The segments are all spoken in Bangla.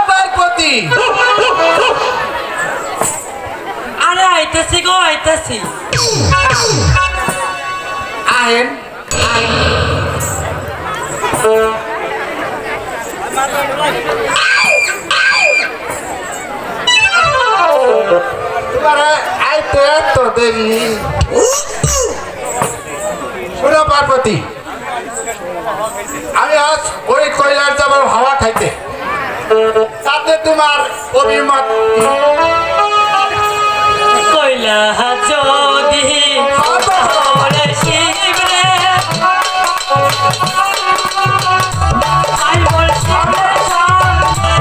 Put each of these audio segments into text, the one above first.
পার্বতী আরে আইতাছি গো আইতাছি আহেন আইতে এত দেরি শোনো পার্বতী আমি আজ ওই কৈলাস যাব হাওয়া খাইতে তাতে তোমার অভিমত কইলা যদি ওরে শিবরে আই বল শিবরে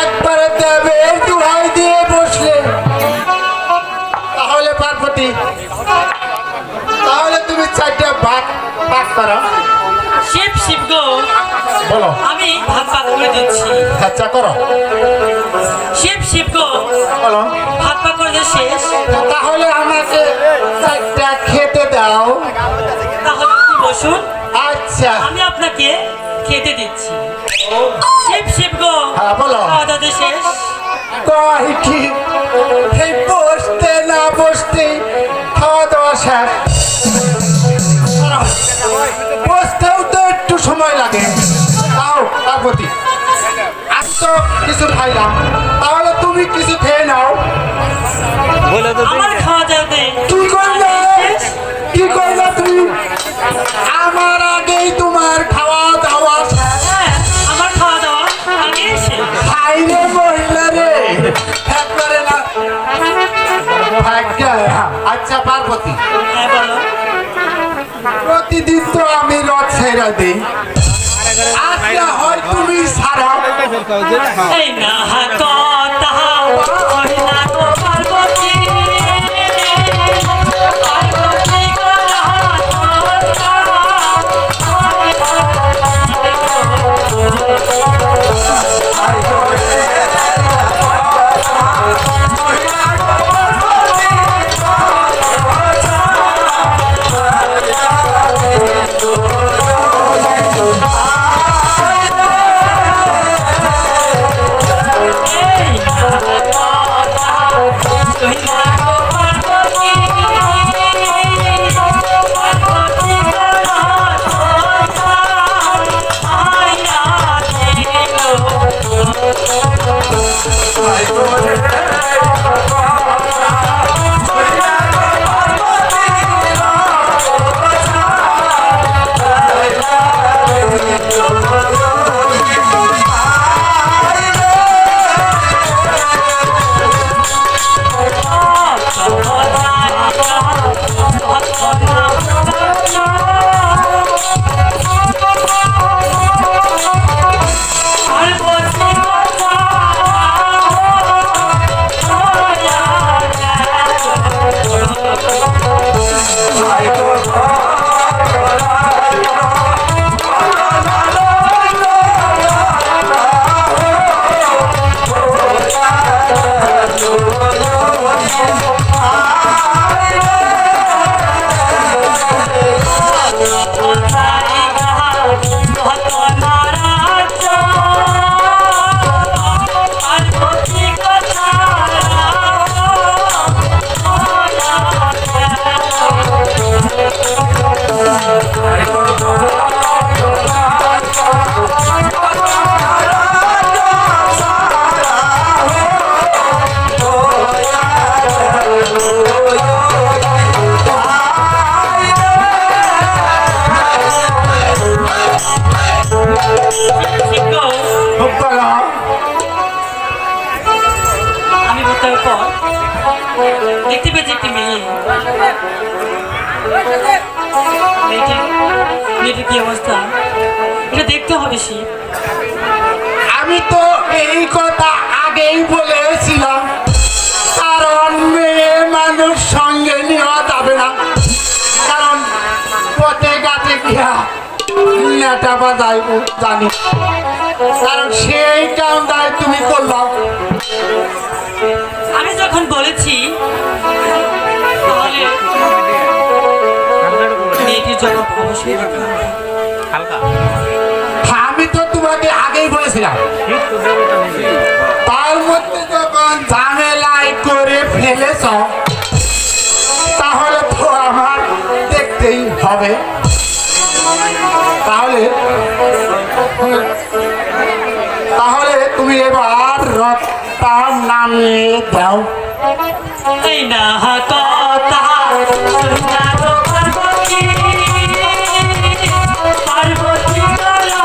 একবারে দেবে দুহাই দিয়ে বসলে তাহলে পার্বতী তাহলে তুমি চারটা ভাগ ভাগ করো শিব শিব গো বলো আমি ভাগ ভাগ করে দিচ্ছি আচ্ছা করো শিব শিব গো বলো ভাগ ভাগ করে দিয়ে শেষ তাহলে আমাকে চারটা খেতে দাও তাহলে আপনি বসুন আচ্ছা আমি আপনাকে খেতে দিচ্ছি শিব শিব গো হ্যাঁ বলো খাওয়া দাওয়া শেষ কয় কি এই বসতে না বসতে খাওয়া দাওয়া শেষ বসতেও তো একটু সময় লাগে তাও পার্বতী আজ তো কিছু খাইলাম তাহলে তুমি কিছু খেয়ে নাও আমার খাওয়া দাওয়া নেই কি করলে কি করলে তুমি আমার আগেই তোমার খাওয়া দাওয়া শেষ। হ্যাঁ আমার খাওয়া দাওয়া আগে শেষ খাইলে মহিলা রে একবারে না ভাগ্য। আচ্ছা পার্বতী হ্যাঁ বলো প্রতিদিন তো আমি রথ ছেড়ে দিই আজকে হয় তুমি ছাড়া এই না কথা হয় না গো পার্বতী পার্বতী গো বলো। আমি বোধহয় পর দেখতে পেয়েছি একটি মেয়ে। মেয়েটির কি অবস্থা এটা দেখতে হবে শিব। আমি তো এই কথা আগেই বলেছিলাম, কারণ মেয়ে মানুষ সঙ্গে নেওয়া যাবে না, কারণ পথে গাছে গিয়া নেটা বাজাই জানি, কারণ সেই কামটাই তুমি করলাম। আমি যখন বলেছি তাহলে মেয়েটির জন্য অবশ্যই আমি তো তোমাকে আগেই বলেছিলাম, তার মধ্যে যখন ঝামেলাই করে ফেলেছ তাহলে তো আমার দেখতেই হবে। তাহলে তাহলে তুমি এবার রথটা নামিয়ে দাও। এই না কথা শোনা তো পার্বতী, পার্বতী গলা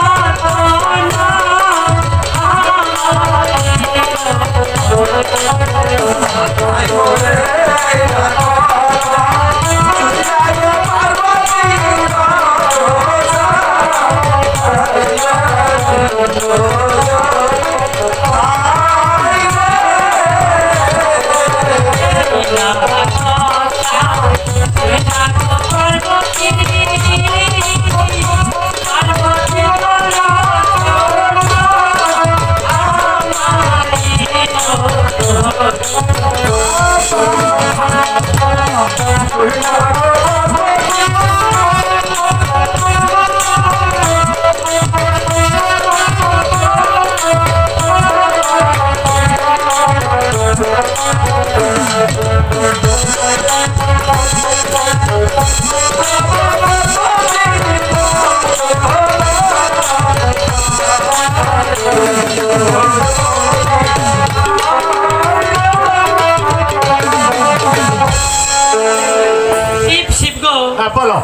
না বলো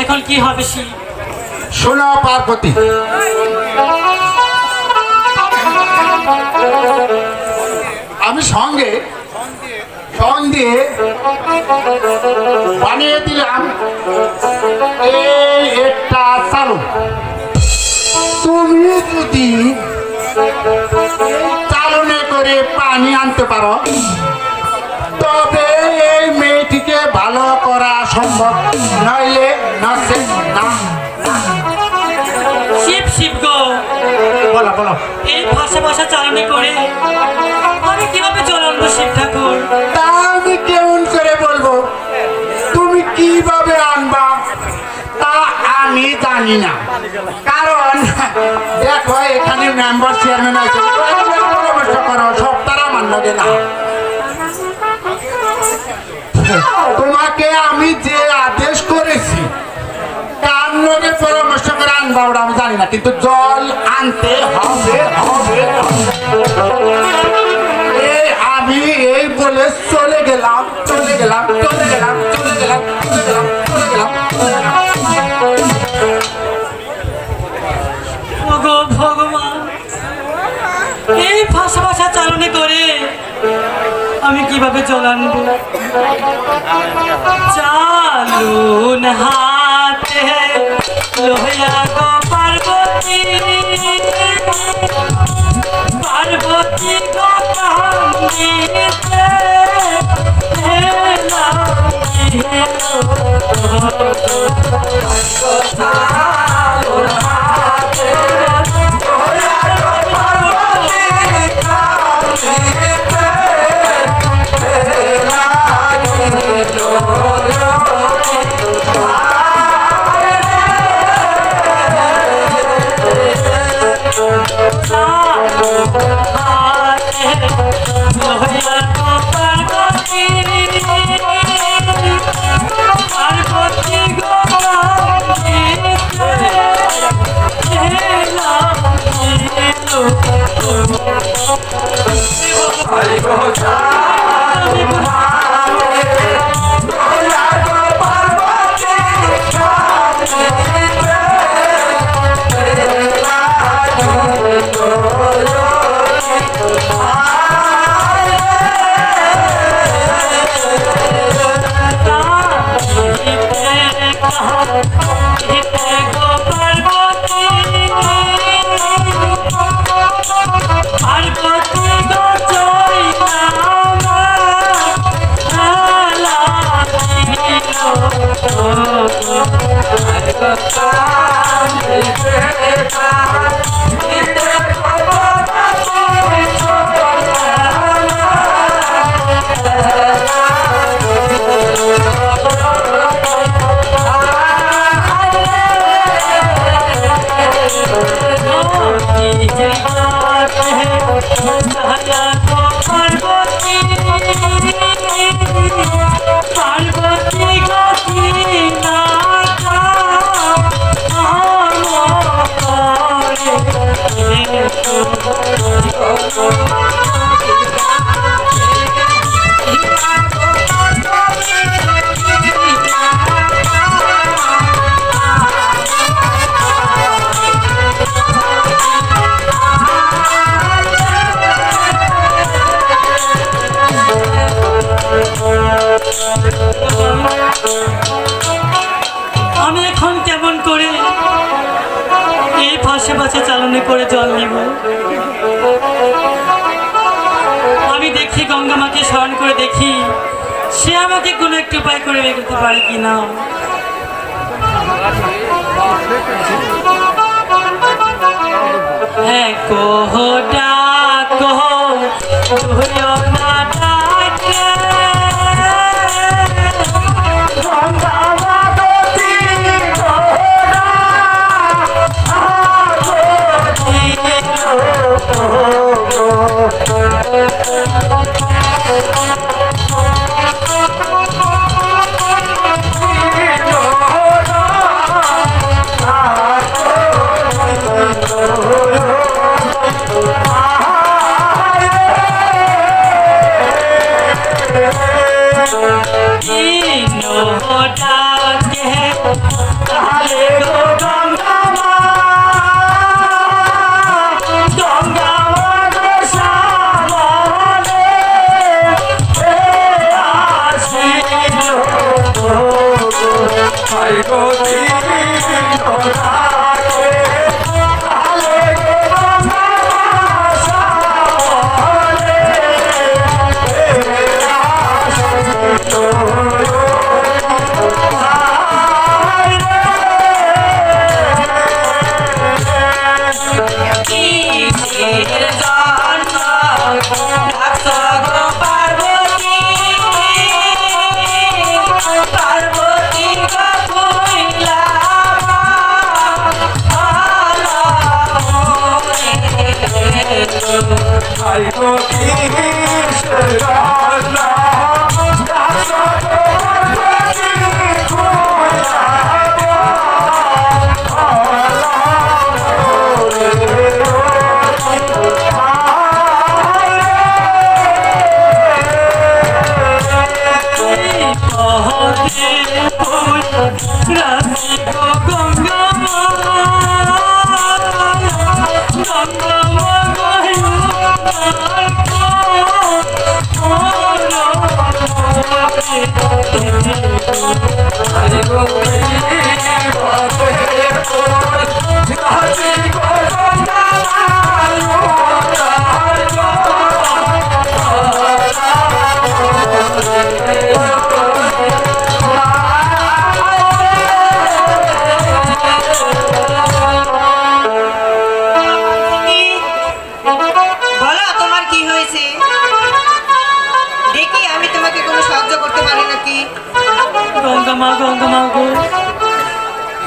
এখন কি হবে শিব? শোনো পার্বতী, আমি সঙ্গে দিয়ে বানিয়ে দিলাম এই একটা চালু। তুমি যদি চালনে করে পানি আনতে পারো তবে এই মেয়েটিকে ভালো করা সম্ভব, নইলে নসে না। শিব শিব গো, বলো বলো। এই ভাষা ভাষা চালনা করে আমি কিভাবে জল আনবো শিব ঠাকুর? তা আমি কেমন করে বলবো, তুমি কিভাবে আনবা তা আমি জানি না, কারণ দেখো এখানে মেম্বার চেয়ারম্যান আছে, পরামর্শ করো, সব তারা মানবে না। তোমাকে আমি যে আদেশ করেছি তার লগে পরামর্শ করে আনবা ওটা আমি জানি না, কিন্তু জল আনতে হবে হবে। আমি এই বলে চলে গেলাম চলে গেলাম চলে গেলাম চলে গেলাম চলে গেলাম চলে গেলাম। ওগো ভগবান, এই ভাষা ভাষা চালনা করে আমি কিভাবে জল আনবো? চালুন হাতে লোহিয়া গো পার্বতী, পার্বতী গো কান্দিতে পার্বতী গো পাশে চালনে করে জল নেব। আমি দেখি গঙ্গা মাকে স্মরণ করে দেখি সে আমাকে কোনো একটু উপায় করে বের করতে পারে কিনা। হ্যাঁ কহো ডাকো ধুলো না ডাকে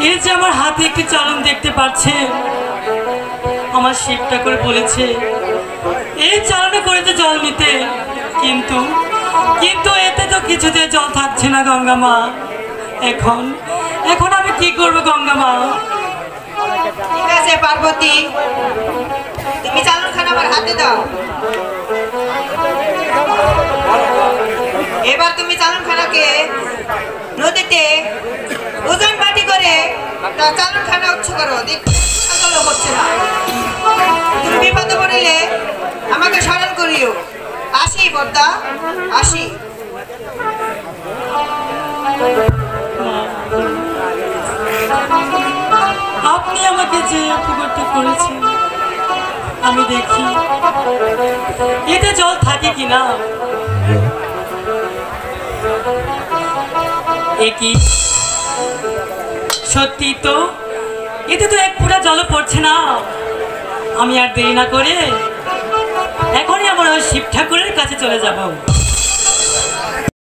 এই যে আমার হাতে একটি চালন দেখতে পাচ্ছেন, আমার শিবটা করে বলেছে এই চালনে করেছে জল নিতে, কিন্তু কিন্তু এতে তো কিছুতে জল থাকছে না গঙ্গা মা। এখন এখন আমি কি করব গঙ্গা মা? ঠিক আছে পার্বতী, তুমি চালনখানা আমার হাতে দাও। এবার তুমি চালনখানাকে নদীতে ওজন বাটি করে চালনখানা উচ্চ করো, দেখো হচ্ছে না। তুমি বিপদে পড়িলে আমাকে স্মরণ করিও। আসি বর্দা, আসি। আপনি আমাকে যে উপকারটা করেছেন আমি দেখি এতে জল থাকে কিনা। একই সত্যি তো, এতে তো এক পুরা জল পড়ছে না। আমি আর দেরি না করে এখনই আমার ওই শিব ঠাকুরের কাছে চলে যাব।